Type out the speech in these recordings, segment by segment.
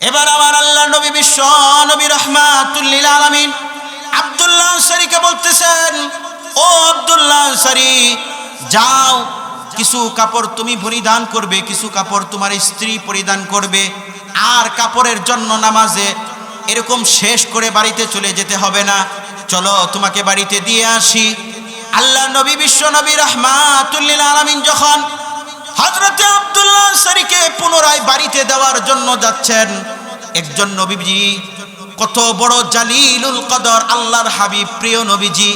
এবার আমার আল্লাহ নবী বিশ্ব নবী রাহমাতুল লিল আলামিন আব্দুল্লাহ আনসারীকে বলতেছেন, ও আব্দুল্লাহ আনসারী, যাও, কিছু কাপড় তুমি পরিধান করবে, কিছু কাপড় তোমার স্ত্রী পরিধান করবে, আর কাপড়ের জন্য নামাজে এরকম শেষ করে বাড়িতে চলে যেতে হবে না, চলো তোমাকে বাড়িতে দিয়ে আসি। আল্লাহ নবী বিশ্ব নবী রাহমাতুল লিল আলামিন যখন হযরতে আব্দুল্লাহ আনসারীকে পুনরায় বাড়িতে দেওয়ার জন্য যাচ্ছেন, একজন নবীজি, কত বড় জালিলুল কদর আল্লাহর হাবিব প্রিয় নবীজি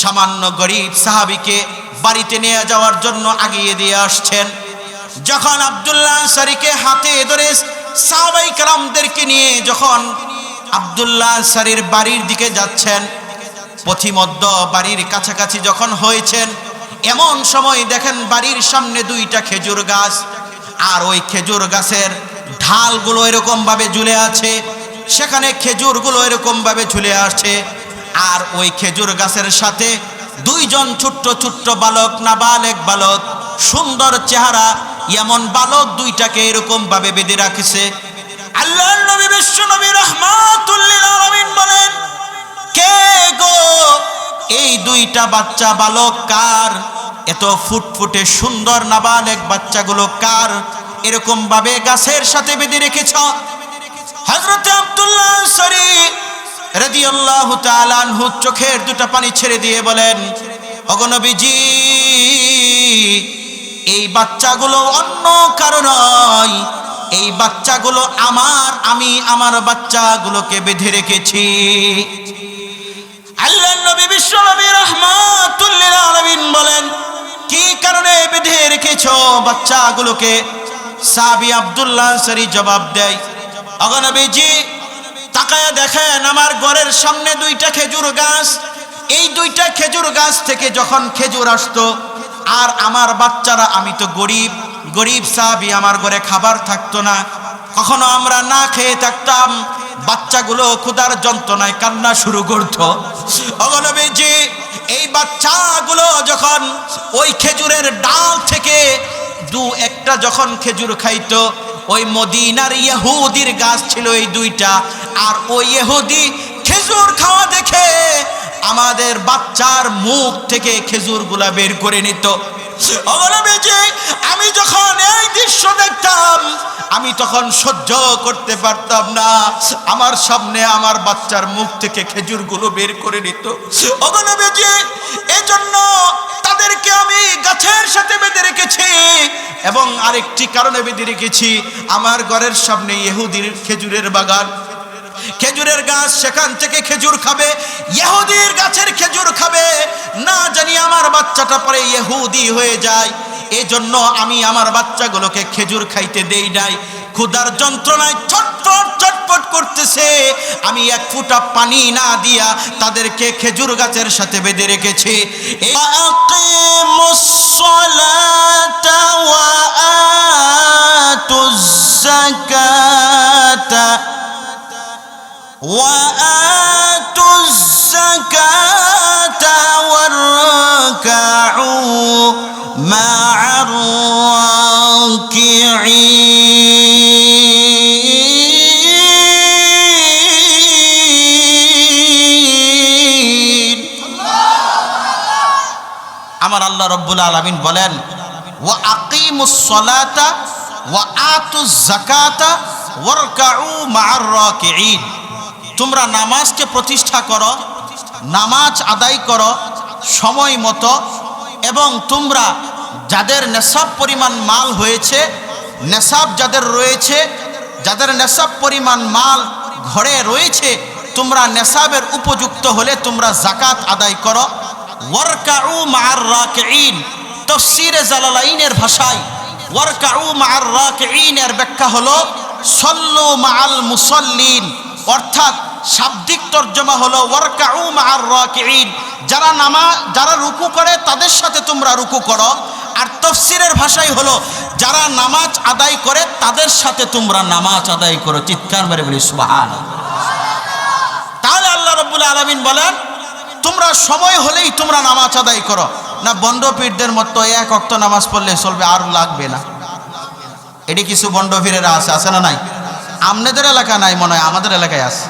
সামান্য গরিব সাহাবীকে বাড়িতে নিয়ে যাওয়ার জন্য আগিয়ে দিয়ে আসছেন। যখন আব্দুল্লাহ আনসারীকে হাতে ধরে সাহাবায়ে কেরামদেরকে নিয়ে যখন আব্দুল্লাহ আনসারীর বাড়ির দিকে যাচ্ছেন, পথিমধ্যে বাড়ির কাছাকাছি যখন হয়েছেন, এমন সময় দেখেন বাড়ির সামনে দুইটা খেজুর গাছ, আর ওই খেজুর গাছের ঢালগুলো এরকম ভাবে ঝুলে আছে, সেখানে খেজুরগুলো এরকম ভাবে ঝুলে আসছে, আর ওই খেজুর গাছের সাথে দুইজন ছোট্ট ছোট্ট বালক, নাবালেগ বালক, সুন্দর চেহারা এমন বালক দুইটাকে এরকম ভাবে বেঁধে রাখছে। আল্লাহর নবী বিশ্ব নবী রাহমাতুল লিল আলামিন বলেন, কে গো, এই দুইটা বাচ্চা বালক কার? এত ফুটফুটে সুন্দর নাবালেগ বাচ্চাগুলো কার? এরকম ভাবে গাছের সাথে বেঁধে রেখেছ? হযরত আব্দুল্লাহ আনসারী রাদিয়াল্লাহু তাআলা আনহু চোখের দুটা পানি ছেড়ে দিয়ে বলেন, ওগো নবীজি, এই বাচ্চাগুলো অন্য কারো নয়, এই বাচ্চাগুলো আমার, আমি আমার বাচ্চাগুলোকে বেঁধে রেখেছি। আল্লাহর নবী বিশ্ব নবী রাহমাতুল লিল আলামিন বলেন, কি কারণে বেঁধে রেখেছো বাচ্চাগুলোকে? সাহাবী আব্দুল্লাহ আনসারী জবাব দেয়, ওগো নবীজি, তাকায়া দেখেন আমার ঘরের সামনে দুইটা খেজুর গাছ, এই দুইটা খেজুর গাছ থেকে যখন খেজুর আসতো, আর আমার বাচ্চারা, আমি তো গরিব গরিব সাহাবী, আমার ঘরে খাবার থাকতো না, কখনো আমরা না খেয়ে থাকতাম, বাচ্চাগুলো ক্ষুধার যন্ত্রণায় কান্না শুরু করত। ওগো নবীজি, এই বাচ্চাগুলো যখন ওই খেজুরের ডাল থেকে দু একটা যখন খেজুর খাইতো, ওই মদিনার ইহুদির গাছ ছিল এই দুইটা, আর ওই ইহুদি খেজুর খাওয়া দেখে আমাদের বাচ্চার মুখ থেকে খেজুরগুলা বের করে নিত। ওগো নবীজি, আমি যখন এই দৃশ্য দেখতাম, আমি তখন সহ্য করতে পারতাম না, আমার সামনে আমার বাচ্চার মুখ থেকে খেজুরগুলো বের করে নিত। ওগো নবীজি, এজন্য তাদেরকে আমি গাছের সাথে বেঁধে রেখেছি, এবং আরেকটি কারণে বেঁধে রেখেছি, আমার ঘরের সামনে ইহুদির খেজুরের বাগান, খেজুরের গাছ, সেখান থেকে খেজুর খাবে, ইহুদির গাছের খেজুর খাবে, না জানি আমার বাচ্চাটা পরে ইহুদি হয়ে যায়, এজন্য আমি আমার বাচ্চাগুলোকে খেজুর খাইতে দেই নাই। ক্ষুধার যন্ত্রণায় ছটফট ছটফট করতেছে, আমি এক ফোঁটা পানি না দিয়া তাদেরকে খেজুর গাছের সাথে বেঁধে রেখেছি। আকিমুস সালাতা ওয়া আতুজ যাকাতা وآتوا الزكاة واركعوا مع الراكعين। আমার আল্লাহ রব্বুল আলামিন বলেন, ওয়া আকিমুস সালাতা ওয়া আতুজ যাকাতা ওয়ারকাউ মা'আর রাকিঈন। তোমরা নামাজকে প্রতিষ্ঠা করো, নামাজ আদায় করো সময় মতো, এবং তোমরা যাদের নেশাব পরিমাণ মাল হয়েছে, নেশাব যাদের রয়েছে, যাদের নেশাব পরিমাণ মাল ঘরে রয়েছে, তোমরা নেশাবের উপযুক্ত হলে তোমরা যাকাত আদায় করো। ওয়ারকাউ মা'আর রাকিঈন, তাফসীরে জালালাইনের ভাষায় ওয়ারকাউ মা'আর রাকিঈন এর ব্যাখ্যা হলো সল্লু মা'আল মুসাল্লিন, অর্থাৎ শাব্দিক তর্জমা হলো ওয়ারকাউ মা'আর রাকিঈন, যারা রুকু করে তাদের সাথে তোমরা রুকু করো, আর তাফসীরের ভাষায় হলো যারা নামাজ আদায় করে তাদের সাথে তোমরা নামাজ আদায় করো। চিৎকার মেরে বলি সুবহানাল্লাহ। তাহলে আল্লাহ রাব্বুল আলামিন বলেন, তোমরা সময় হলেই তোমরা নামাজ আদায় করো, না বন্ড পীরদের মতো এক ওয়াক্ত নামাজ পড়লে চলবে আর লাগবে না। এটি কিছু বন্ড পীরেরা আছে না নাই? আপনাদের এলাকা নাই মনে হয়, আমাদের এলাকায় আছে,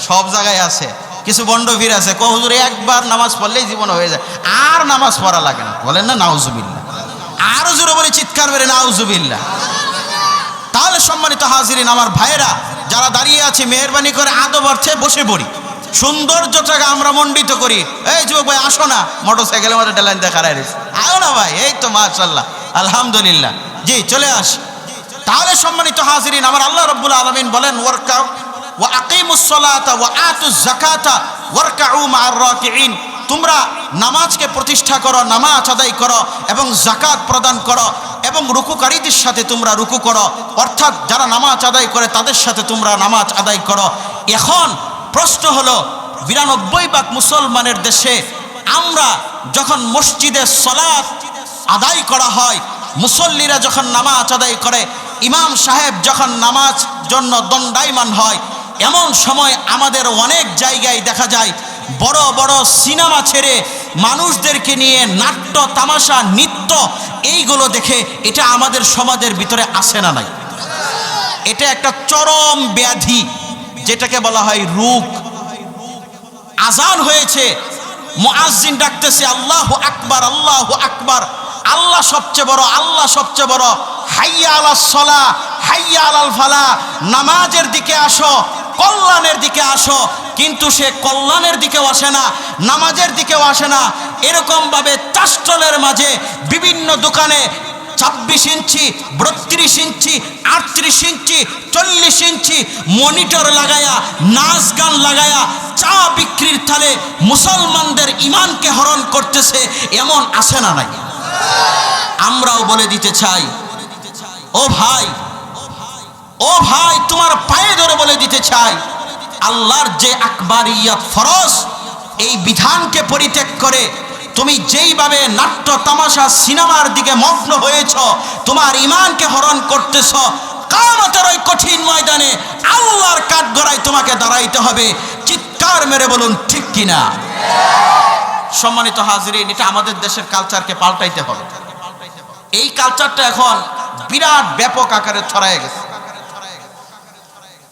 সব জায়গায় আছে। কিছু বন্ডভীর আছে, হুজুর একবার নামাজ পড়লেই জীবন হয়ে যায়, আর নামাজ পড়া লাগে না। বলেন না নাউজুবিল্লাহ, আরো জোরে বলে চিৎকার করে নাউজুবিল্লাহ। তাহলে সম্মানিত হাজিরিন আমার ভাইয়েরা যারা দাঁড়িয়ে আছে, মেহরবানি করে আদব অর্থে বসে পড়ি, সৌন্দর্যটাকে আমরা মণ্ডিত করি। এই যুবক ভাই আসো না, মোটরসাইকেলের মধ্যে ডেলাইন দেখা রয়েছে, আয়ো না ভাই, এই তো মাশাআল্লাহ আলহামদুলিল্লাহ, জি চলে আস। তাহলে সম্মানিত হাজিরিন আমার আল্লাহ রাব্বুল আলামিন বলেন ওয়ারকাউ ওয়া আকিমুস সালাতা ওয়া আতুজ যাকাতা ওয়ারকাউ মা'আর রাকিঈন, তোমরা নামাজকে প্রতিষ্ঠা করো, নামাজ আদায় করো এবং যাকাত প্রদান করো এবং রুকুকারীদের সাথে তোমরা রুকু করো, অর্থাৎ যারা নামাজ আদায় করে তাদের সাথে তোমরা নামাজ আদায় করো। এখন প্রশ্ন হলো ৯২ মুসলমানের দেশে আমরা যখন মসজিদে সালাত আদায় করা হয়, মুসল্লিরা যখন নামাজ আদায় করে, ইমাম সাহেব যখন নামাজ জন্য দণ্ডায়মান হয়, এমন সময় আমাদের অনেক জায়গায় দেখা যায় বড় বড় সিনেমা ছেড়ে মানুষদেরকে নিয়ে নাট্য তামাশা নৃত্য এইগুলো দেখে, এটা আমাদের সমাজের ভিতরে আসে না নাই? এটা একটা চরম ব্যাধি, যেটাকে বলা হয় রোগ। আজান হয়েছে, মুয়াজ্জিন ডাকতেছে আল্লাহু আকবার, আল্লাহু আকবার, আল্লাহ সবচেয়ে বড়, আল্লাহ সবচেয়ে বড়, হাইয়া আলাস সালাহ, হাইয়া আলাল ফালাহ, নামাজের দিকে আসো, কল্যাণের দিকে আসো। কিন্তু সে কল্যাণের দিকেও আসে না, নামাজের দিকেও আসে না। এরকম ভাবে চাষটলের মাঝে বিভিন্ন দোকানে ২৬ ইঞ্চি, ৩২ ইঞ্চি, ৩৮ ইঞ্চি, ৪০ ইঞ্চি মনিটর লাগায়া, নাচ গান লাগায়া চা বিক্রির থালে মুসলমানদের ইমানকে হরণ করতেছে, এমন আসে না নাই? আমরাও বলে দিতে চাই, ও ভাই, ও ভাই, তোমার পায়ে ধরে বলে দিতে চাই, আল্লাহর যে আকবরিয়ত ফরজ, এই বিধানকে পরিত্যাগ করে তুমি যেইভাবে নাট্য তামাশা সিনেমার দিকে মগ্ন হয়েছ, তোমার ইমানকে হরণ করতেছ। কিয়ামতের ওই কঠিন ময়দানে আল্লাহর কাঠগড়ায় তোমাকে দাঁড়াইতে হবে। চিৎকার মেরে বলুন ঠিক কিনা? সম্মানিত হাজিরিন, এটা আমাদের দেশের কালচারকে পাল্টাইতে হবে। এই কালচারটা এখন বিরাট ব্যাপক আকারে ছড়ায় গেছে,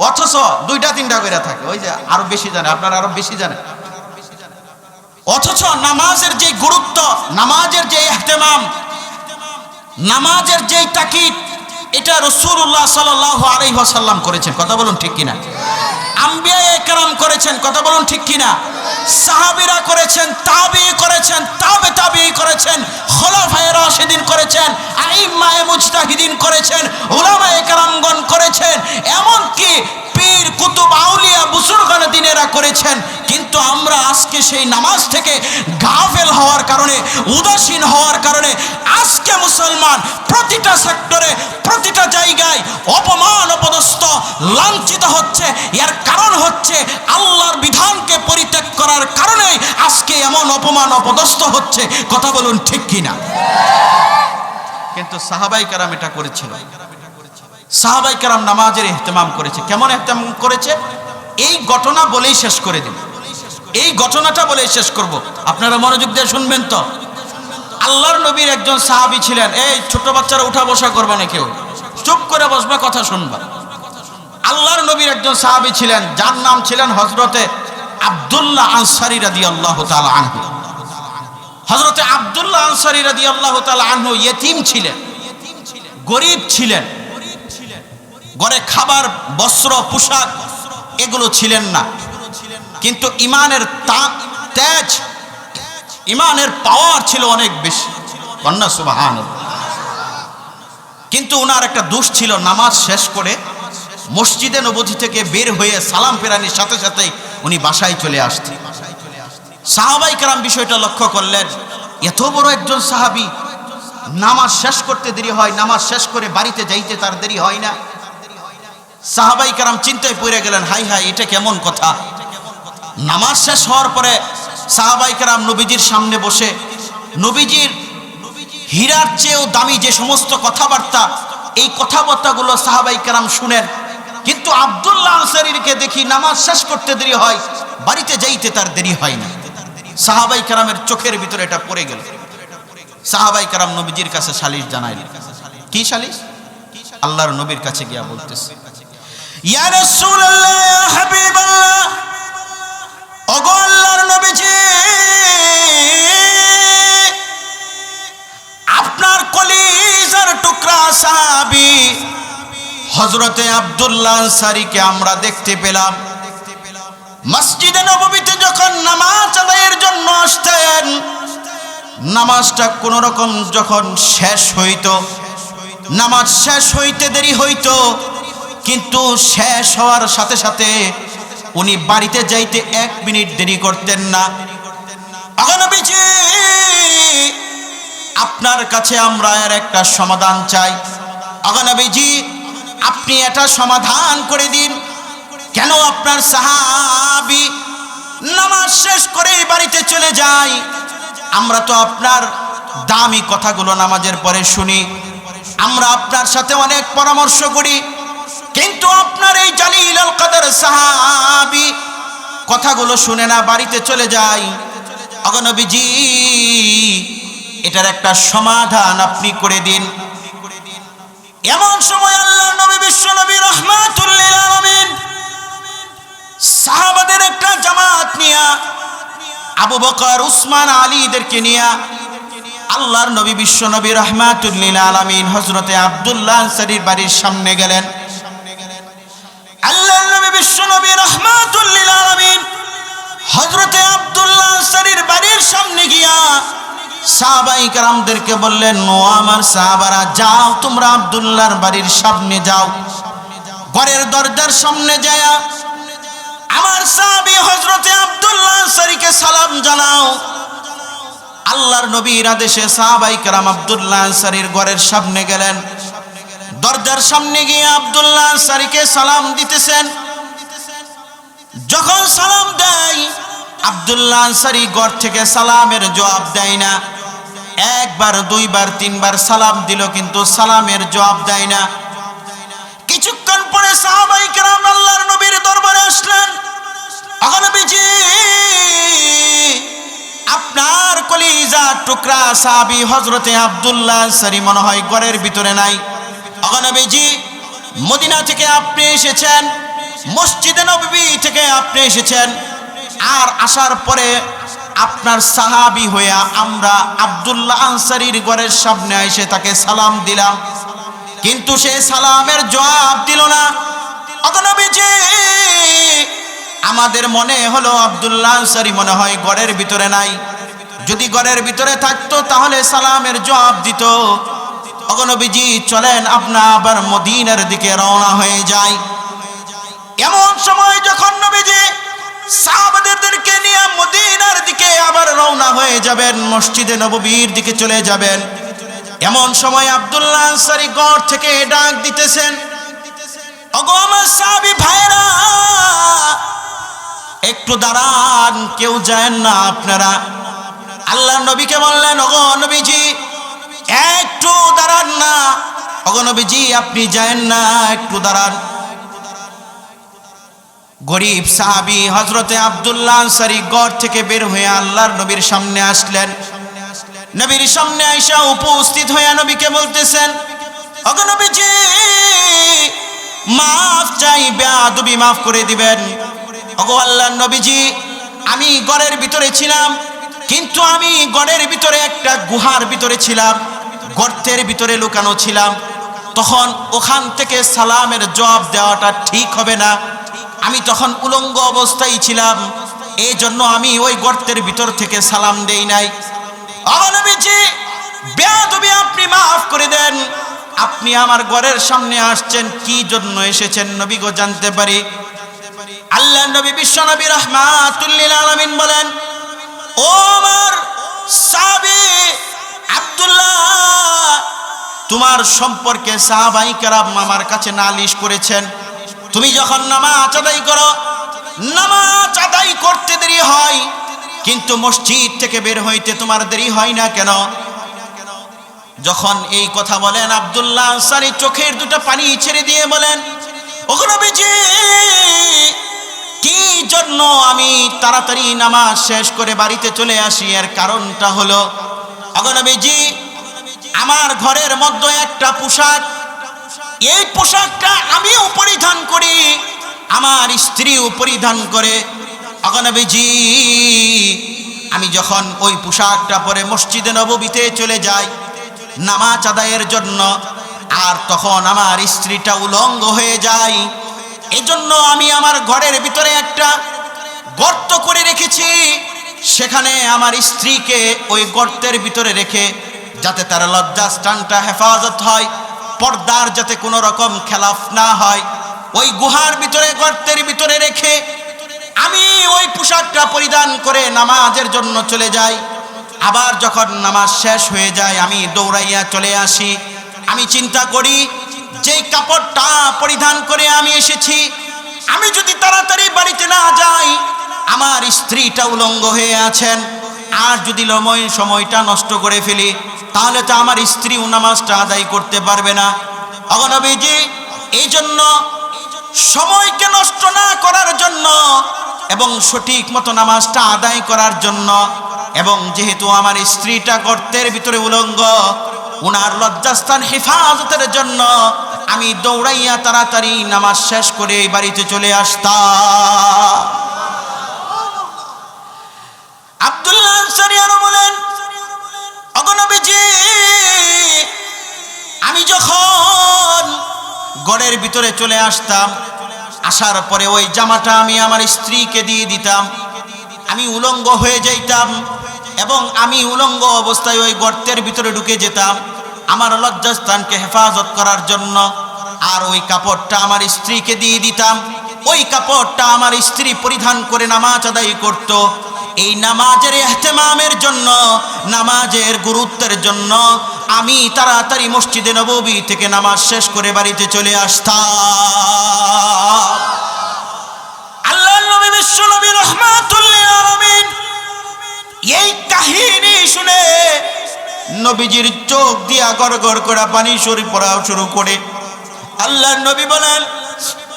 অথচ ২টা-৩টা করে থাকে, ওই যে আরো বেশি জানে, আপনারা আরো বেশি জানেন। অথচ নামাজের যে গুরুত্ব, নামাজের যে ইহতিমাম, নামাজের যে তাকিদ, এটা রাসূলুল্লাহ সাল্লাল্লাহু আলাইহি ওয়াসাল্লাম করেছেন। কথা বলুন ঠিক কিনা? আম্বিয়ায়ে কেরাম করেছেন। কথা বলুন ঠিক কিনা? সাহাবীরা করেছেন, তাবিঈ করেছেন, তাবে তাবিঈ করেছেন, খোলাফায়ে রাশিদিন করেছেন, আইম্মায়ে মুজতাহিদিন করেছেন, উলামায়ে কেরামগণ করেছেন, এমনকি পীর কুতুব আউলিয়া বুজুর্গানে দিনেরা করেছেন। কিন্তু আমরা আজকে সেই নামাজ থেকে গাফেল হওয়ার কারণে, উদাসীন হওয়ার কারণে আজকে মুসলমান প্রতিটা সেক্টরে, প্রতিটা জায়গায় অপমান, অপদস্থ, লাঞ্ছিত হচ্ছে। এর কারণ হচ্ছে আল্লাহর বিধানকে পরিত্যাগ করার কারণে আজকে এমন অপমান, অপদস্থ হচ্ছে। কথা বলুন ঠিক কিনা? কিন্তু সাহাবায়ে কেরাম এটা করেছিল। সাহাবায়ে কেরাম নামাজের ইহতিমাম করেছে। কেমন ইহতিমাম করেছে? এই ঘটনা বলেই শেষ করে দেব, এই ঘটনাটা বলেই শেষ করব, আপনারা মনোযোগ দিয়ে শুনবেন তো। আল্লাহর নবীর একজন সাহাবী ছিলেন। এই ছোট বাচ্চারা উঠা বসা করবে না, কেউ চুপ করে বসবে, কথা শুনবা। আল্লাহর নবীর একজন সাহাবী ছিলেন, যার নাম ছিলেন হযরতে আব্দুল্লাহ আনসারী রাদিয়াল্লাহু তাআলা আনহু। হযরতে আব্দুল্লাহ আনসারী রাদিয়াল্লাহু তাআলা আনহু ইয়েতিম ছিলেন, গরীব ছিলেন, ঘরে খাবার, বস্ত্র, পোশাক এগুলো ছিলেন না। কিন্তু ইমানের তেজ, ইমানের পাওয়ার ছিল অনেক বেশি। কন্যা সুবহানাল্লাহ। কিন্তু ওনার একটা দোষ ছিল, নামাজ শেষ করে মসজিদে নববী থেকে বের হয়ে সালাম ফেরানির সাথে সাথে উনি বাসায় চলে আসতেন। সাহাবায়ে কেরাম বিষয়টা লক্ষ্য করলেন, এত বড় একজন সাহাবী, নামাজ শেষ করতে দেরি হয়, নামাজ শেষ করে বাড়িতে যাইতে তার দেরি হয় না। সাহাবায়ে কেরাম চিন্তায় পড়ে গেলেন, হাই হাই, এটা কেমন কথা। নামাজ শেষ হওয়ার পরে সাহাবায়ে কেরাম নবীজির সামনে বসে নবীজির হীরার চেয়েও দামি যে সমস্ত কথাবার্তা, এই কথাবার্তাগুলো সাহাবায়ে কেরাম শুনেন। কিন্তু আব্দুল্লাহ আনসারীকে দেখি নামাজ শেষ করতে দেরি হয়, বাড়িতে যাইতে তার দেরি হয় না। সাহাবায়ে কেরামের চোখের ভিতরে এটা পড়ে গেল। সাহাবায়ে কেরাম নবীজির কাছে সালিশ জানাইলেন। কি সালিশ? আল্লাহর নবীর কাছে গিয়া বলতেছে, ইয়া রাসূলুল্লাহ, ইয়া হাবিবাল্লাহ, ওগো আল্লাহর নবীজি, আপনার কলিজার টুকরা সাহাবী হযরতে আব্দুল্লাহ আনসারীকে আমরা দেখতে পেলাম মসজিদে নববীতে যখন নামাজ আদায়ের জন্য আসতেন। নামাজটা কোন রকম যখন শেষ হইতো, নামাজ শেষ হইতে দেরি হইতো, কিন্তু শেষ হওয়ার সাথে সাথে উনি বাড়িতে যাইতে 1 মিনিট দেরি করতেন না। ওগো নবীজি, আপনার কাছে আমরা এর একটা সমাধান চাই। ওগো নবীজি, আপনি এটা সমাধান করে দিন, কেন আপনার সাহাবী নামাজ শেষ করেই বাড়িতে চলে যায়? আমরা তো আপনার দামি কথাগুলো নামাজের পরে শুনি, আমরা আপনার সাথে অনেক পরামর্শ করি, কিন্তু আপনার এই জালিলুল কদর সাহাবী কথাগুলো শুনে না, বাড়িতে চলে যায়। ওগো নবীজি, এটার একটা সমাধান আপনি করে দিন। এমন সময় আল্লাহর নবী বিশ্ব নবী রাহমাতুল লিল আলামিন সাহাবাদের একটা জামাত নিয়া, আবু বকর, উসমান, আলীদেরকে নিয়া আল্লাহর নবী বিশ্ব নবী রাহমাতুল লিল আলামিন হযরতে আব্দুল্লাহ আনসারীর বাড়ির সামনে গেলেন। আল্লাহর নবী বিশ্ব নবী রাহমাতুল লিল আলামিন হযরতে আব্দুল্লাহ আনসারীর বাড়ির সামনে গিয়া সাহাবায়ে কেরামদেরকে বললেন, ও আমার সাহাবারা, যাও তোমরা আব্দুল্লাহর বাড়ির সামনে যাও, ঘরের দরজার সামনে যায়া আমার সাহাবী হযরতে আব্দুল্লাহ আনসারীকে সালাম জানাও। আল্লাহর নবীর আদেশে সাহাবায়ে কেরাম আব্দুল্লাহ আনসারীর ঘরের সামনে গেলেন। দরজার সামনে গিয়ে আব্দুল্লাহ আনসারীকে সালাম দিতেছেন। যখন সালাম দেয়, আব্দুল্লাহ আনসারী ঘর থেকে সালামের জবাব দেয় না। 1 বার 2 বার 3 বার সালাম দিল, কিন্তু সালামের জবাব দেয় না। কিছুক্ষণ পরে সাহাবায়ে কেরাম আল্লাহর নবীর দরবারে আসলেন। ওগো নবীজি, আপনার কলিজার টুকরা সাহাবী হযরতে আব্দুল্লাহ আনসারী মনে হয় ঘরের ভিতরে নাই। ওগো নবীজি, মদিনা থেকে আপনি এসেছেন, মসজিদে নববী থেকে আপনি এসেছেন, আর আসার পরে আপনার সাহাবী হইয়া আমরা আব্দুল্লাহ আনসারীর ঘরের সামনে এসে তাকে সালাম দিলাম, কিন্তু সে সালামের জবাব দিল না। ওগো নবীজি, আমাদের মনে হলো আব্দুল্লাহ আনসারী মনে হয় ঘরের ভিতরে নাই, যদি ঘরের ভিতরে থাকতো তাহলে সালামের জবাব দিত। ওগো নবীজি, চলেন আমরা আবার মদিনার দিকে রওনা হয়ে যাই। এমন সময় যখন নবীজি সাহাবাদেরকে নিয়ে মদিনার দিকে আবার রওনা হয়ে যাবেন, মসজিদে নববীর দিকে চলে যাবেন, এমন সময় আব্দুল্লাহ আনসারী ঘর থেকে ডাক দিতেছেন, ওগো আমার সাহাবী ভাইরা, একটু দাঁড়ান, কেউ যায় না আপনারা। আল্লাহর নবীকে বললেন, ওগো নবীজি, একটু দাঁড়ান না। ওগো নবীজি, আপনি যায় না, একটু দাঁড়ান। গরিব সাহাবী হযরতে আব্দুল্লাহ আনসারী ঘর থেকে বের হয়ে আল্লাহর নবীর সামনে আসলেন। নবীর সামনে আয়েশা উপস্থিত হয়ে নবীকে বলতেছেন, ওগো নবীজি, মাফ চাই, বেয়াদবি মাফ করে দিবেন। ওগো আল্লাহর নবীজি, আমি ঘরের ভিতরে ছিলাম, কিন্তু আমি ঘরের ভিতরে একটা গুহার ভিতরে ছিলাম, গর্তের ভিতরে লুকানো ছিলাম, তখন ওখান থেকে সালামের জবাব দেওয়াটা ঠিক হবে না, আমি তখন উলঙ্গ অবস্থায় ছিলাম, এই জন্য আমি ওই গর্তের ভিতর থেকে সালাম দেই নাই। ওগো নবীজি, বেয়াদবি আপনি মাফ করে দেন। আপনি আমার ঘরের সামনে আসছেন, কি জন্য এসেছেন নবী গো, জানতে পারি? আল্লাহর নবী বিশ্ব নবী রাহমাতুল লিল আলামিন বলেন, ও আমার সাহাবী আব্দুল্লাহ, তোমার সম্পর্কে সাহাবায়ে কেরাম আমার কাছে নালিশ করেছেন। তুমি যখন নামাজ আদায় করো, নামাজ আদায় করতে দেরি হয়, কিন্তু মসজিদ থেকে বের হইতে তোমার দেরি হয় না কেন? যখন এই কথা বলেন, আব্দুল্লাহ আনসারী চোখের দুটো পানি ছেড়ে দিয়ে বলেন, ওগো নবীজি, কি জন্য আমি তাড়াতাড়ি নামাজ শেষ করে বাড়িতে চলে আসি, এর কারণটা হলো, ওগো নবীজি, আমার ঘরের মধ্যে একটা পোশাক এই পোশাকটা আমিও পরিধান করি, আমার স্ত্রীও পরিধান করে। নবীজি আমি যখন ওই পোশাকটা পরে মসজিদে নববীতে চলে যাই নামাজ আদায়ের জন্য, আর তখন আমার স্ত্রীটা উলঙ্গ হয়ে যায়। এজন্য আমি আমার ঘরের ভিতরে একটা গর্ত করে রেখেছি, সেখানে আমার স্ত্রীকে ওই গর্তের ভিতরে রেখে যাতে তার লজ্জাস্থানটা হেফাজত হয়, পর্দার যাতে কোনো রকম খেলাফ না হয়, ওই গুহার ভিতরে গর্তের ভিতরে রেখে আমি ওই পোশাকটা পরিধান করে নামাজের জন্য চলে যাই। আবার যখন নামাজ শেষ হয়ে যায় আমি দৌড়াইয়া চলে আসি। আমি চিন্তা করি যেই কাপড়টা পরিধান করে আমি এসেছি, আমি যদি তাড়াতাড়ি বাড়িতে না যাই, আমার স্ত্রীটা উলঙ্গ হয়ে আছেন, আর যদি সময়টা নষ্ট করে ফেলি তাহলে তো আমার স্ত্রীও নামাজটা আদায় করতে পারবে না। নবীজি এই জন্য সময়কে নষ্ট না করার জন্য এবং সঠিক মতো নামাজটা আদায় করার জন্য, এবং যেহেতু আমার স্ত্রীটা গর্তের ভিতরে উলঙ্গ, উনার লজ্জাস্থান হেফাজতের জন্য আমি দৌড়াইয়া তাড়াতাড়ি নামাজ শেষ করে বাড়িতে চলে আসতাম। আব্দুল্লাহ আনসারী আরো বলেন, নবীজি আমি যখন ঘরের ভিতরে চলে আসতাম, আসার পরে ওই জামাটা আমি আমার স্ত্রীকে দিয়ে দিতাম, আমি উলঙ্গ হয়ে যাইতাম এবং আমি উলঙ্গ অবস্থায় ওই গর্তের ভিতরে ঢুকে যেতাম আমার লজ্জাস্থানকে হেফাজত করার জন্য, আর ওই কাপড়টা আমার স্ত্রীকে দিয়ে দিতাম। ওই কাপড়টা আমার স্ত্রী পরিধান করে নামাজ আদায় করত। এই নামাজের ইহতিমামের জন্য, নামাজের গুরুত্বের জন্য আমি তাড়াতাড়ি মসজিদে নববী থেকে নামাজ শেষ করে বাড়িতে চলে আসতাম। আল্লাহর নবী বিশ্বনবী রাহমাতুল লিল আলামিন এই কাহিনী শুনে নবীজির চোখ দিয়া গড়গড় করে পানি সরে পড়া শুরু করে। আল্লাহর নবী বলেন,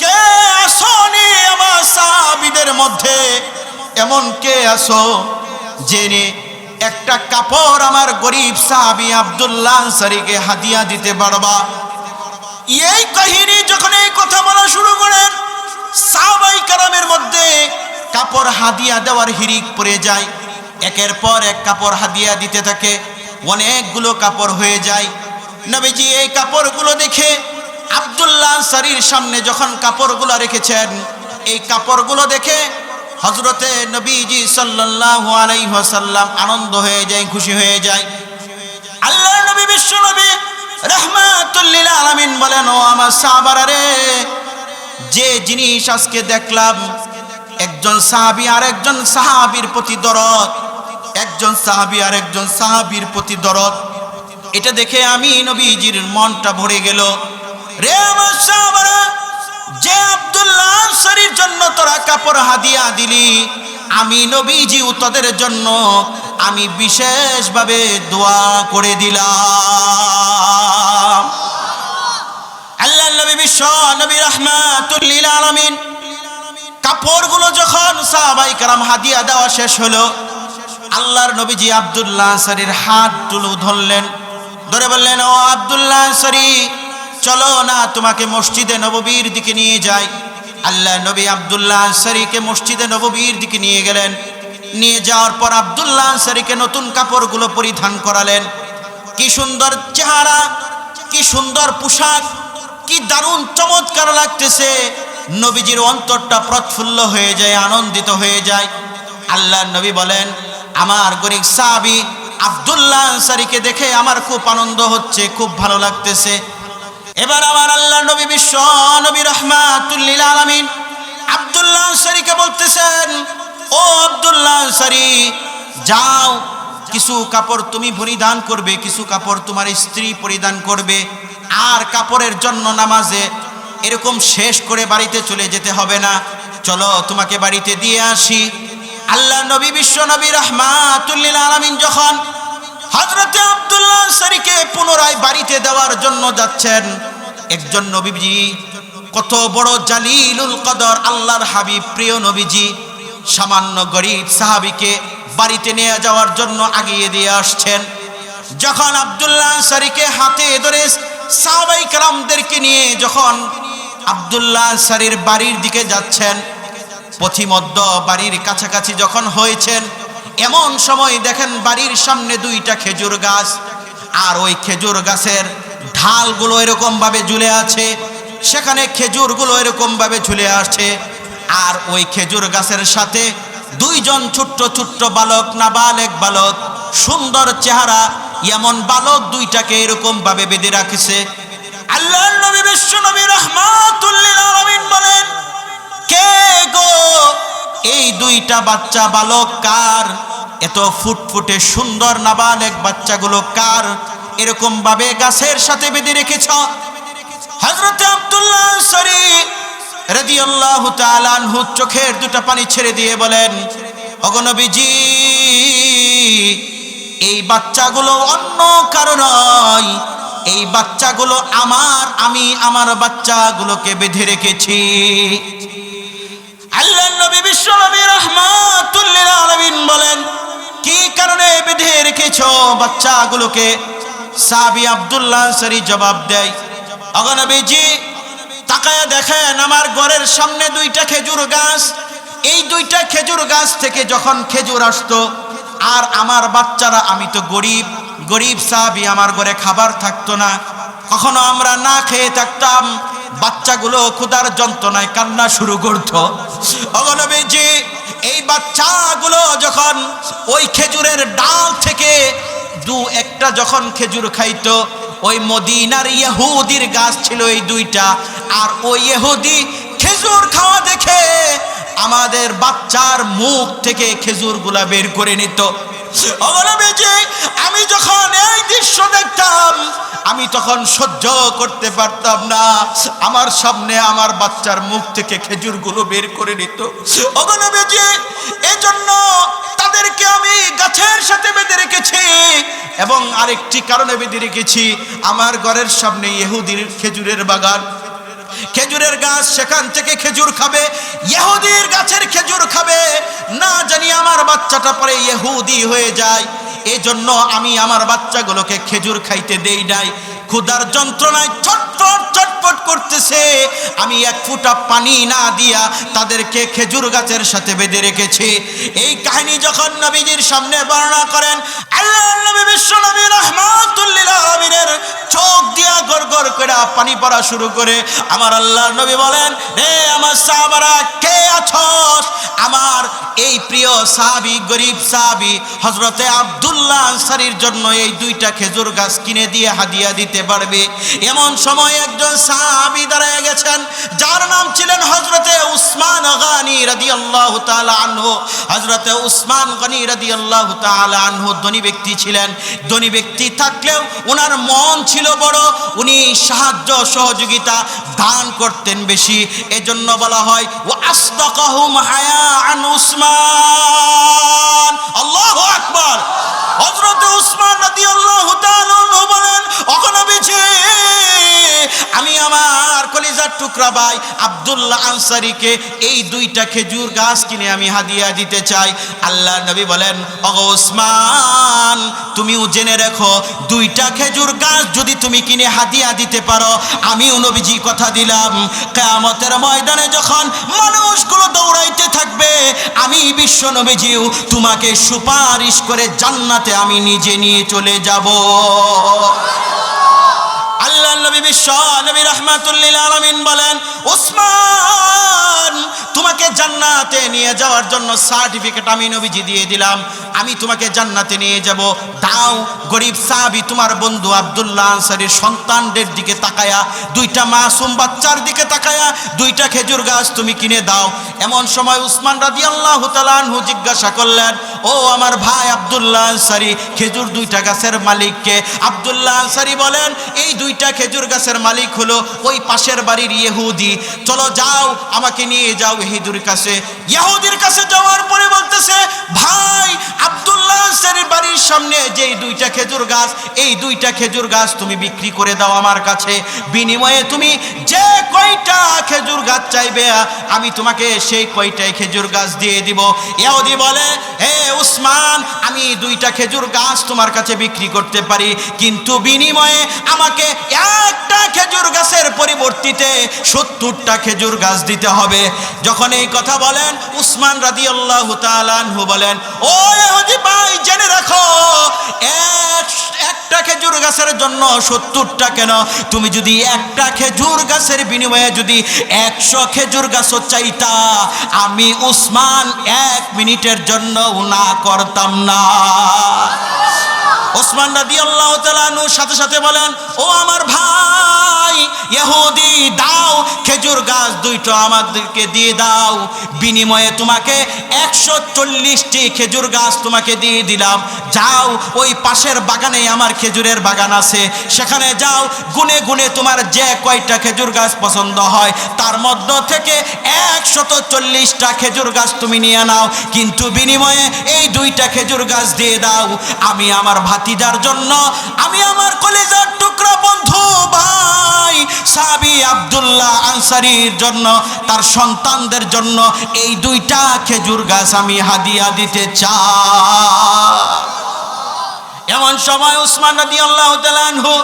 কে আসনি আমার সাহাবীদের মধ্যে এমন কে আসো জেনে একটা কাপড় আমার গরিব সাহাবী আব্দুল্লাহ আনসারীকে হাদিয়া দিতে পারবা? এই কাহিনী যখন এই কথা বলা শুরু করেন, সাহাবায়ে কেরামের মধ্যে কাপড় হাদিয়া দেওয়ার হিড়িক পড়ে যায়। একের পর এক কাপড় হাদিয়া দিতে থাকে, অনেকগুলো কাপড় হয়ে যায়। নবীজি এই কাপড়গুলো দেখে আব্দুল্লাহ আনসারীর সামনে যখন কাপড়গুলো রেখেছেন, এই কাপড়গুলো দেখে হযরতে নবীজি সাল্লাল্লাহু আলাইহি ওয়াসাল্লাম আনন্দ হয়ে যায়, খুশি হয়ে যায়। আল্লাহর নবী বিশ্বনবী রাহমাতুল লিল আলামিন বলেন, ও আমার সাহাবারা রে, যে জিনিস আজকে দেখলাম, একজন সাহাবী আর একজন সাহাবীর প্রতি দরদ, একজন সাহাবী আর একজন সাহাবীর প্রতি দরদ, এটা দেখে আমি নবীজির মনটা ভরে গেল। রে আমার সাহাবারা, যে আব্দুল্লাহ আনসারীর জন্য তোরা কাপড় হাদিয়া দিলি, আমি নবীজি তোদের জন্য আমি বিশেষভাবে দোয়া করে দিলাম। আল্লাহর নবী বিশ্ব নবী রাহমাতুল লিল আলামিন কাপড়গুলো যখন সাহাবায়ে কেরাম হাদিয়া দেওয়া শেষ হলো, আল্লাহর নবীজি আব্দুল্লাহ আনসারীর হাত তুলে ধরলেন, ধরে বললেন, ও আব্দুল্লাহ আনসারী, চলো না তোমাকে মসজিদে নববীর দিকে নিয়ে যাই। আল্লাহ নবী আব্দুল্লাহ আনসারীকে মসজিদে নববীর দিকে নিয়ে গেলেন। নিয়ে যাওয়ার পর আব্দুল্লাহ আনসারীকে নতুন কাপড়গুলো পরিধান করালেন। কি সুন্দর চেহারা, কি সুন্দর পোশাক, কি দারুণ চমৎকার লাগতেছে। নবীজির অন্তরটা প্রফুল্ল হয়ে যায়, আনন্দিত হয়ে যায়। আল্লাহর নবী বলেন, আমার গরিব সাহাবী আব্দুল্লাহ আনসারীকে দেখে আমার খুব আনন্দ হচ্ছে, খুব ভালো লাগতেছে। এবার আমার আল্লাহর নবী বিশ্ব নবী রাহমাতুল লিল আলামিন আব্দুল্লাহ আনসারীকে বলতেছেন, ও আব্দুল্লাহ আনসারী, যাও, কিছু কাপড় তুমি পরিধান করবে, কিছু কাপড় তোমার স্ত্রী পরিধান করবে, আর কাপড়ের জন্য নামাজে এরকম শেষ করে বাড়িতে চলে যেতে হবে না, চলো তোমাকে বাড়িতে দিয়ে আসি। আল্লাহ নবী বিশ্ব নবী রাহমাতুল লিল আলামিন যখন হযরতে আব্দুল্লাহ আনসারীকে পুনরায় বাড়িতে দেওয়ার জন্য যাচ্ছেন, একজন নবীজি, কত বড় জালিলুল কদর আল্লাহর হাবিব প্রিয় নবীজি, সামান্য গরিব সাহাবীকে বাড়িতে নিয়ে যাওয়ার জন্য আগিয়ে দিয়ে আসছেন। যখন আব্দুল্লাহ আনসারীকে হাতে ধরে সাহাবায়ে কেরামদেরকে নিয়ে যখন আব্দুল্লাহ আনসারীর বাড়ির দিকে যাচ্ছেন, পথিমধ্য বাড়ির কাছাকাছি যখন হয়েছেন, এমন সময় দেখেন বাড়ির সামনে দুইটা খেজুর গাছ, আর ওই খেজুর গাছের ঢালগুলো এরকম ভাবে ঝুলে আছে, সেখানে খেজুরগুলো এরকম ভাবে ঝুলে আসছে। আর ওই খেজুর গাছের সাথে দুইজন ছোট্ট ছোট্ট বালক, নাবালেগ বালক, সুন্দর চেহারা এমন বালক দুইটাকে এরকম ভাবে বেঁধে রাখছে। আল্লাহর নবী বিশ্ব নবী রাহমাতুল লিল আলামিন বলেন, কে গো এই দুইটা বাচ্চা বালক কার? এত ফুটফুটে সুন্দর নাবালেগ বাচ্চাগুলো কার? এরকম ভাবে গাছের সাথে বেঁধে রেখেছ? হযরত আব্দুল্লাহ আনসারী রাদিয়াল্লাহু তাআলা আনহু চোখের দুটো পানি ছেড়ে দিয়ে বলেন, ওগো নবীজি, এই বাচ্চাগুলো অন্য কারো নয়, এই বাচ্চাগুলো আমি আমার বাচ্চাগুলোকে বেঁধে রেখেছি। আল্লাহর নবী বিশ্ব নবী রাহমাতুল লিল আলামিন বলেন, কি কারণে বেঁধে রেখেছো বাচ্চাগুলোকে? সাহাবী আব্দুল্লাহ আনসারী জবাব দেয়, ওগো নবীজি, তাকায়া দেখেন আমার ঘরের সামনে দুইটা খেজুর গাছ, এই দুইটা খেজুর গাছ থেকে যখন খেজুর আসতো, আর আমার বাচ্চারা, আমি তো গরিব সাহাবী, আমার ঘরে খাবার থাকতো না, কখনো আমরা না খেয়ে থাকতাম, বাচ্চাগুলো ক্ষুধার যন্ত্রণায় কান্না শুরু করতো। ওগো নবীজি, এই বাচ্চাগুলো যখন ওই খেজুরের ডাল থেকে দু একটা যখন খেজুর খাইতো, ওই মদিনার ইহুদির গাছ ছিল এই দুইটা, আর ওই ইহুদি খেজুর খাওয়া দেখে আমাদের বাচ্চার মুখ থেকে খেজুরগুলা বের করে নিত। ওগো নবীজি, আমি যখন এই দৃশ্য দেখতাম, আমি তখন সহ্য করতে পারতাম না, আমার সামনে আমার বাচ্চার মুখ থেকে খেজুরগুলো বের করে নিত। ওগো নবীজি, এজন্য তাদেরকে আমি গাছের সাথে বেঁধে রেখেছি, এবং আরেকটি কারণে বেঁধে রেখেছি, আমার ঘরের সামনে ইহুদির খেজুরের বাগান, খেজুরের গাছ, সেখান থেকে খেজুর খাবে, ইহুদির গাছের খেজুর খাবে, না জানি আমার বাচ্চাটা পরে ইহুদি হয়ে যায়, এজন্য আমি আমার বাচ্চাগুলোকে খেজুর খাইতে দেই নাই। ক্ষুধার যন্ত্রণায় চটপট করতেছে, আমি এক ফোঁটা পানি না দিয়া তাদেরকে খেজুর গাছের সাথে বেঁধে রেখেছি। এই কাহিনী যখন নবীজির সামনে বর্ণনা করেন, আল্লাহর নবী বিশ্ব নবী রাহমাতুল লিল আলামিনের চোখ দিয়া গড়গড় করে পানি পড়া শুরু করে। আমার আল্লাহর নবী বলেন, হে আমার সাহাবারা, কে আছস? আমার এই প্রিয় সাহাবী, গরিব সাহাবী হযরতে আব্দুল্লাহ আনসারীর জন্য এই দুইটা খেজুর গাছ কিনে দিয়ে হাদিয়া দিতে পারবে? এমন সময় একজন সাহাবী দাঁড়ায় গেছেন, যার নাম ছিলেন হযরতে উসমান গনি রাদিয়াল্লাহু তাআলা আনহু। হযরতে উসমান গনি রাদিয়াল্লাহু তাআলা আনহু ধনী ব্যক্তি ছিলেন। ধনী ব্যক্তি থাকলেও ওনার মন ছিল বড়, উনি সাহায্য সহযোগিতা দান করতেন বেশি, এজন্য বলা হয় ওয়া আসদাকাহুম হায়াআন উসমান। আল্লাহু আকবার। হযরতে উসমান রাদিয়াল্লাহু তাআলা আনহু বলেন, ওগো নবীজি, আমি আমার কলিজার টুকরা ভাই আব্দুল্লাহ আনসারীকে এই দুইটা খেজুর গাছ কিনে আমি হাদিয়া দিতে চাই। আল্লাহর নবী বলেন, ওগো উসমান, তুমিও জেনে রেখো, দুইটা খেজুর গাছ যদি তুমি কিনে হাদিয়া দিতে পারো, আমিও নবীজি কথা দিলাম, কিয়ামতের ময়দানে যখন মানুষগুলো দৌড়াইতে থাকবে, আমি বিশ্ব নবীজিও তোমাকে সুপারিশ করে জান্নাতে আমি নিজে নিয়ে চলে যাব। আল্লাহর নবী বিশ্ব নবী রাহমাতুল লিল আলামিন বলেন, উসমান, তোমাকে জান্নাতে নিয়ে যাওয়ার জন্য সার্টিফিকেট আমি নবীজি দিয়ে দিলাম, আমি তোমাকে জান্নাতে নিয়ে যাব। দাও। গরিব সাহাবী তোমার বন্ধু আব্দুল্লাহ আনসারীর সন্তানদের দিকে তাকায়া, দুইটা মাসুম বাচ্চার দিকে তাকায়া দুইটা খেজুর গাছ তুমি কিনে দাও। এমন সময় উসমান রাদিয়াল্লাহু তাআলা আনহু জিজ্ঞাসা করলেন, ও আমার ভাই আব্দুল্লাহ আনসারী, খেজুর দুইটা গাছের মালিক কে? আব্দুল্লাহ আনসারী বলেন, এই দুইটা খেজুর গাছের মালিক হলো ওই পাশের বাড়ির ইহুদি। চলো যাও, আমাকে নিয়ে যাও ইহুদির কাছে। ইহুদির কাছে যাওয়ার পরে বলতেছে, ভাই আব্দুল্লাহ আনসারীর বাড়ির সামনে যেই দুইটা খেজুর গাছ, এই দুইটা খেজুর গাছ তুমি বিক্রি করে দাও আমার কাছে, বিনিময়ে তুমি যে কয়টা খেজুর গাছ চাইবে আমি তোমাকে সেই কয়টাই খেজুর গাছ দিয়ে দিব। ইহুদি বলে, হে উসমান, আমি দুইটা খেজুর গাছ তোমার কাছে বিক্রি করতে পারি, কিন্তু বিনিময়ে আমাকে একটা খেজুর গাছের পরিবর্তিতে 70টা খেজুর গাছ দিতে হবে। যখন এই কথা বলেন, উসমান রাদিয়াল্লাহু তাআলা আনহু বলেন, ও ইহুদি ভাই, জেনে রাখো, একটা খেজুর গাছের জন্য 70টা কেন, তুমি যদি একটা খেজুর গাছের বিনিময়ে যদি 100 খেজুর গাছও চাইতা, আমি উসমান 1 মিনিটের জন্য না করতাম না। ওসমান রাদিয়াল্লাহু তাআলা আনহু সাথে সাথে বলেন, ও আমার ভাই ইহুদি, দাও খেজুর গাছ দুইটা আমাদেরকে দিয়ে দাও, বিনিময়ে তোমাকে 140টি খেজুর গাছ তোমাকে দিয়ে দিলাম। যাও, ওই পাশের বাগানে আমার খেজুরের বাগান আছে, সেখানে যাও, গুনে গুনে তোমার যে কয়টা খেজুর গাছ পছন্দ হয় তার মধ্য থেকে 140টা খেজুর গাছ তুমি নিয়ে নাও, কিন্তু বিনিময়ে এই দুইটা খেজুর গাছ দিয়ে দাও। আমি আমার ভাতিজার জন্য, আমি আমার কলিজার টুকরা বন্ধু ভাই সাহাবী আব্দুল্লাহ আনসারীর জন্য, তার সন্তানদের জন্য এই দুইটা খেজুর গাছ আমি হাদিয়া দিতে চাই। এমন সময় উসমান রাদিয়াল্লাহু তাআলা আনহু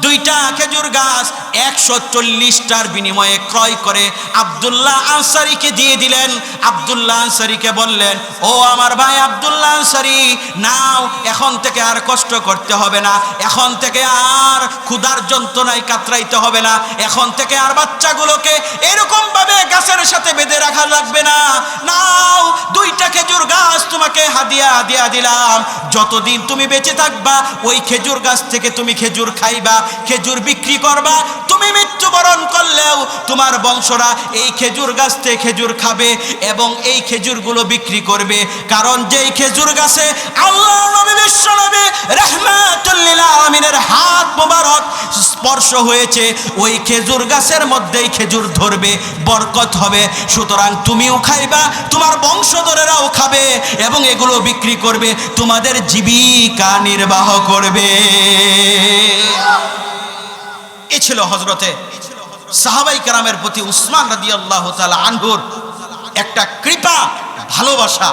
দুইটা খেজুর গাছ 140টার বিনিময়ে ক্রয় করে আব্দুল্লাহ আনসারীকে দিয়ে দিলেন। আব্দুল্লাহ আনসারীকে বললেন, ও আমার ভাই আব্দুল্লাহ আনসারী, নাও, এখন থেকে আর কষ্ট করতে হবে না, এখন থেকে আর ক্ষুধার যন্ত্রণায় কাতরাইতে হবে না, এখন থেকে আর বাচ্চাগুলোকে এরকম ভাবে গাছের সাথে বেঁধে রাখা লাগবে না, নাও, দুইটা খেজুর গাছ তোমাকে হাদিয়া দিয়া দিলাম, যতদিন তুমি বেঁচে থাকবা ওই খেজুর গাছ থেকে তুমি খেজুর খাইবা, খেজুর বিক্রি করবা, তুমি মৃত্যুবরণ করলেও তোমার বংশরা এই খেজুর গাছ থেকে খেজুর খাবে এবং এই খেজুরগুলো বিক্রি করবে। কারণ যেই খেজুর গাছে আল্লাহ নবী বিশ্ব নবী রাহমাতুল লিল আলামিনের হাত মোবারক স্পর্শ হয়েছে, ওই খেজুর গাছের মধ্যেই খেজুর ধরবে, বরকত হবে। সুতরাং তুমিও খাইবা, তোমার বংশধরেরাও খাবে এবং এগুলো বিক্রি করবে, তোমাদের জীবিকা নির্বাহ করবে। এ ছিল হযরতে সাহাবায়ে কেরামের প্রতি উসমান রাদিয়াল্লাহু তাআলা আনহুর একটা কৃপা, ভালোবাসা।